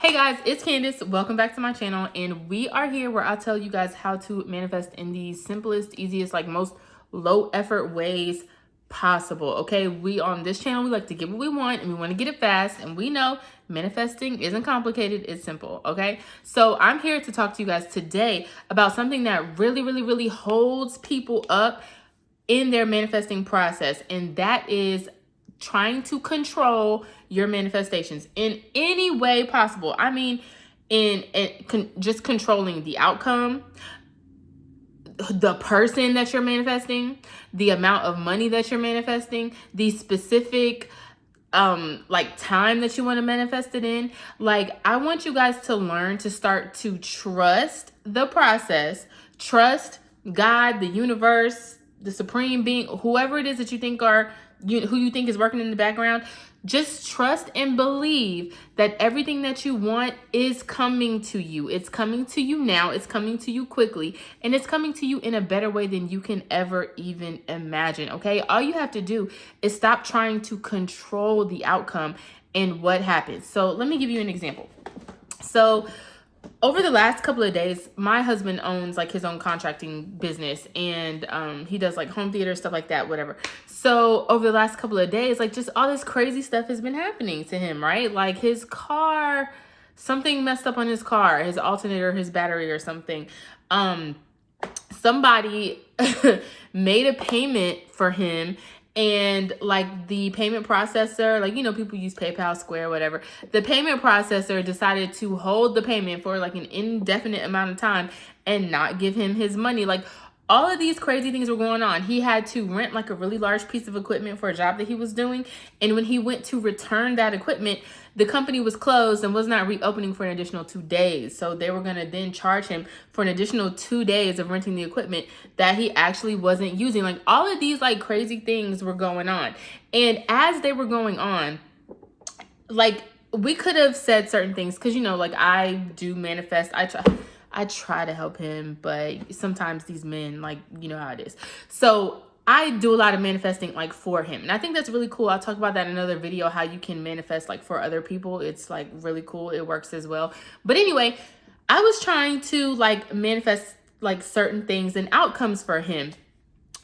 Hey guys, it's Candace. Welcome back to my channel, and we are here where I'll tell you guys how to manifest in the simplest, easiest, most low effort ways possible. Okay, we on this channel, we like to get what we want and we want to get it fast, and we know manifesting isn't complicated, it's simple. Okay, so I'm here to talk to you guys today about something that really holds people up in their manifesting process, and that is trying to control your manifestations in any way possible. I mean, just controlling the outcome, the person that you're manifesting, the amount of money that you're manifesting, the specific time that you want to manifest it in. I want you guys to learn to start to trust the process, trust God, the universe, the supreme being, whoever it is that you think who you think is working in the background. Just trust and believe that everything that you want is coming to you. It's coming to you now. It's coming to you quickly. And it's coming to you in a better way than you can ever even imagine. Okay? All you have to do is stop trying to control the outcome and what happens. So let me give you an example. So over the last couple of days, my husband owns his own contracting business, and he does home theater, stuff like that, whatever. So over the last couple of days, just all this crazy stuff has been happening to him, right? His car, something messed up on his car, his alternator, his battery or something. Somebody made a payment for him, and the payment processor, people use PayPal, Square, whatever. The payment processor decided to hold the payment for an indefinite amount of time and not give him his money. All of these crazy things were going on. He had to rent a really large piece of equipment for a job that he was doing. And when he went to return that equipment, the company was closed and was not reopening for an additional 2 days. So they were going to then charge him for an additional 2 days of renting the equipment that he actually wasn't using. All of these crazy things were going on. And as they were going on, we could have said certain things because, I do manifest. I try to help him, but sometimes these men, you know how it is. So I do a lot of manifesting for him. And I think that's really cool. I'll talk about that in another video, how you can manifest for other people. It's really cool. It works as well. But anyway, I was trying to manifest certain things and outcomes for him.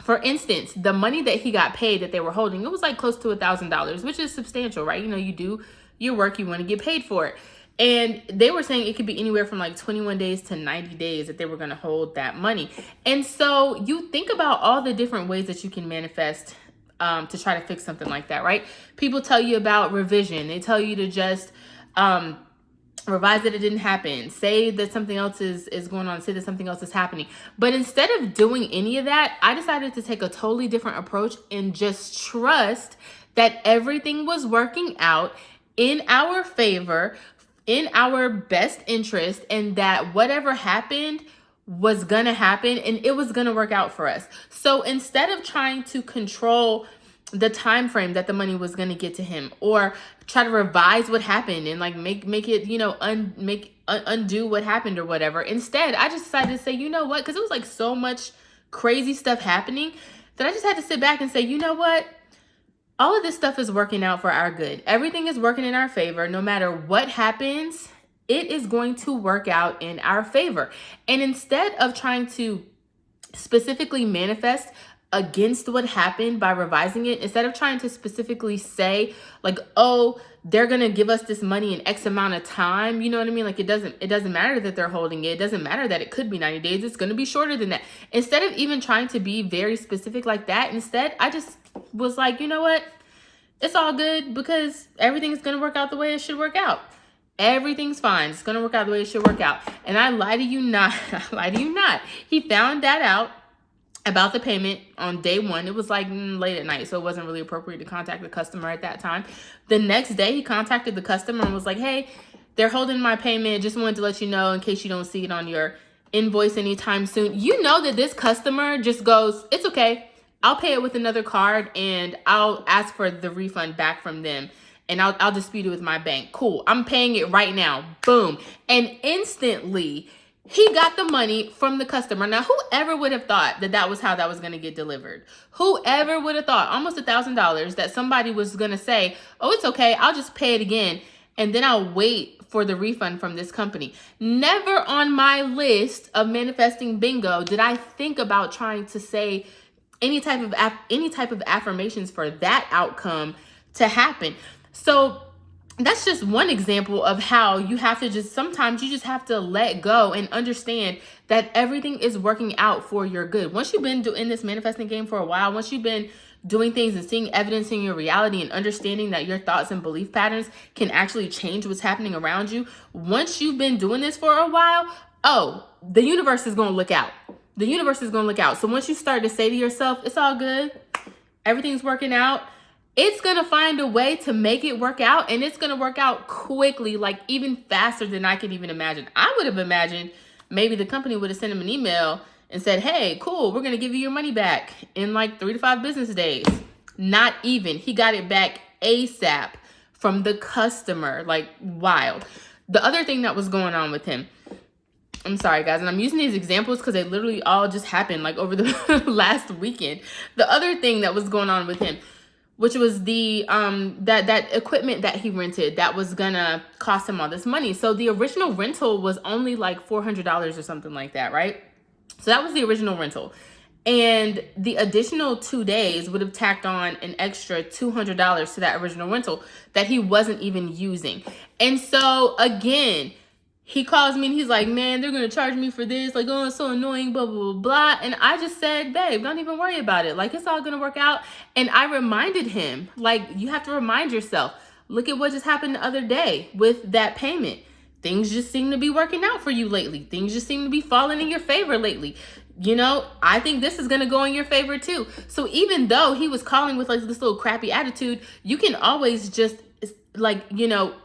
For instance, the money that he got paid that they were holding, it was close to $1,000, which is substantial, right? You do your work, you want to get paid for it. And they were saying it could be anywhere from 21 days to 90 days that they were going to hold that money. And so you think about all the different ways that you can manifest to try to fix something like that, right? People tell you about revision. They tell you to just revise that it didn't happen. Say that something else is going on. Say that something else is happening. But instead of doing any of that, I decided to take a totally different approach and just trust that everything was working out in our favor, in our best interest, and that whatever happened was gonna happen and it was gonna work out for us. So instead of trying to control the time frame that the money was gonna get to him, or try to revise what happened and make it undo what happened or whatever, instead I just decided to say, you know what, because it was so much crazy stuff happening that I just had to sit back and say, you know what, all of this stuff is working out for our good. Everything is working in our favor. No matter what happens, it is going to work out in our favor. And instead of trying to specifically manifest against what happened by revising it, instead of trying to specifically say oh, they're going to give us this money in X amount of time. You know what I mean? It doesn't matter that they're holding it. It doesn't matter that it could be 90 days. It's going to be shorter than that. Instead of even trying to be very specific like that, instead, I just was you know what? It's all good because everything's going to work out the way it should work out. Everything's fine. It's going to work out the way it should work out. And I lie to you not. I lie to you not. He found that out about the payment on day one. It was late at night, so it wasn't really appropriate to contact the customer at that time. The next day, he contacted the customer and was hey, they're holding my payment. Just wanted to let you know in case you don't see it on your invoice anytime soon. You know that this customer just goes, it's okay. I'll pay it with another card and I'll ask for the refund back from them. And I'll dispute it with my bank. Cool. I'm paying it right now. Boom. And instantly, he got the money from the customer. Now, whoever would have thought that that was how that was going to get delivered? Whoever would have thought almost $1,000 that somebody was going to say, oh, it's okay. I'll just pay it again. And then I'll wait for the refund from this company. Never on my list of manifesting bingo did I think about trying to say any type of affirmations for that outcome to happen. So that's just one example of how you have to sometimes you just have to let go and understand that everything is working out for your good. Once you've been doing this manifesting game for a while, once you've been doing things and seeing evidence in your reality and understanding that your thoughts and belief patterns can actually change what's happening around you, once you've been doing this for a while, the universe is going to look out. The universe is going to look out. So once you start to say to yourself, it's all good, everything's working out, it's going to find a way to make it work out, and it's going to work out quickly, like even faster than I could even imagine. I would have imagined maybe the company would have sent him an email and said, hey, cool, we're going to give you your money back in like 3 to 5 business days. Not even. He got it back ASAP from the customer. Like, wild. The other thing that was going on with him, I'm sorry, guys, and I'm using these examples because they literally all just happened like over the last weekend. The other thing that was going on with him, which was the that equipment that he rented that was gonna cost him all this money. So the original rental was only like $400 or something like that, right? So that was the original rental. And the additional 2 days would have tacked on an extra $200 to that original rental that he wasn't even using. And so again, he calls me and he's like, man, they're going to charge me for this. Like, oh, it's so annoying, blah, blah, blah, blah. And I just said, babe, don't even worry about it. Like, it's all going to work out. And I reminded him, like, you have to remind yourself, look at what just happened the other day with that payment. Things just seem to be working out for you lately. Things just seem to be falling in your favor lately. You know, I think this is going to go in your favor too. So even though he was calling with like this little crappy attitude, you can always just like, you know,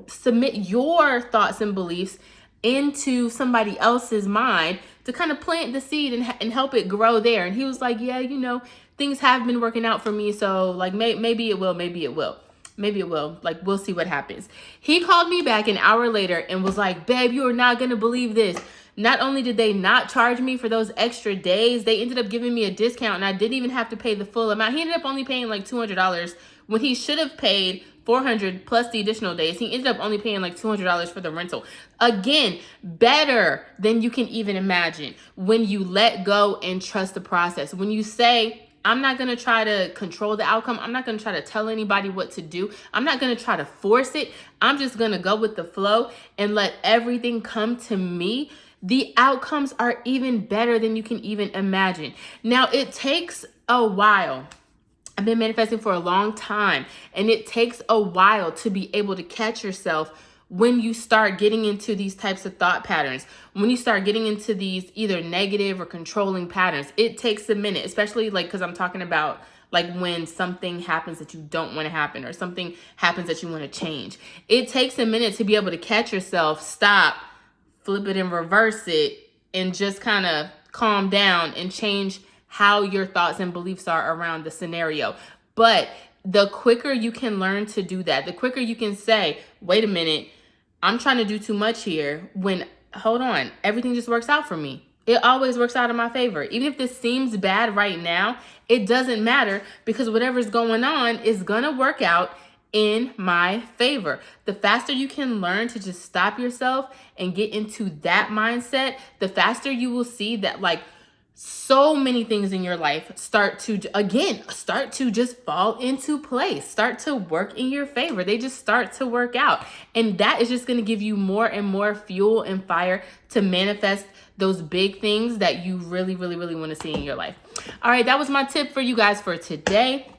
submit your thoughts and beliefs into somebody else's mind to kind of plant the seed and help it grow there. And he was like, yeah, you know, things have been working out for me. So like, maybe it will, maybe it will. Maybe it will. Like, we'll see what happens. He called me back an hour later and was like, babe, you are not going to believe this. Not only did they not charge me for those extra days, they ended up giving me a discount and I didn't even have to pay the full amount. He ended up only paying like $200 when he should have paid $400 plus the additional days. He ended up only paying like $200 for the rental. Again, better than you can even imagine when you let go and trust the process. When you say, I'm not going to try to control the outcome. I'm not going to try to tell anybody what to do. I'm not going to try to force it. I'm just going to go with the flow and let everything come to me. The outcomes are even better than you can even imagine. Now, it takes a while. I've been manifesting for a long time, and it takes a while to be able to catch yourself when you start getting into these types of thought patterns, when you start getting into these either negative or controlling patterns. It takes a minute, especially like, because I'm talking about like when something happens that you don't want to happen or something happens that you want to change. It takes a minute to be able to catch yourself, stop, flip it and reverse it, and just kind of calm down and change how your thoughts and beliefs are around the scenario. But the quicker you can learn to do that, the quicker you can say, wait a minute, I'm trying to do too much here, when, hold on, everything just works out for me. It always works out in my favor. Even if this seems bad right now, it doesn't matter, because whatever's going on is going to work out in my favor. The faster you can learn to just stop yourself and get into that mindset, the faster you will see that like so many things in your life start to just fall into place, start to work in your favor. They just start to work out. And that is just going to give you more and more fuel and fire to manifest those big things that you really, really, really want to see in your life. All right, that was my tip for you guys for today.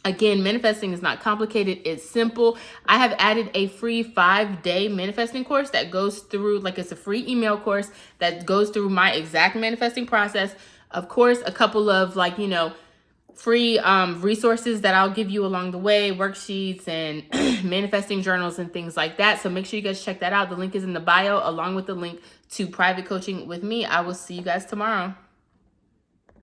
Again, manifesting is not complicated. It's simple. I have added a free 5-day manifesting course that goes through, like, it's a free email course that goes through my exact manifesting process. Of course, a couple of like, you know, free resources that I'll give you along the way, worksheets and manifesting journals and things like that. So make sure you guys check that out. The link is in the bio, along with the link to private coaching with me. I will see you guys tomorrow.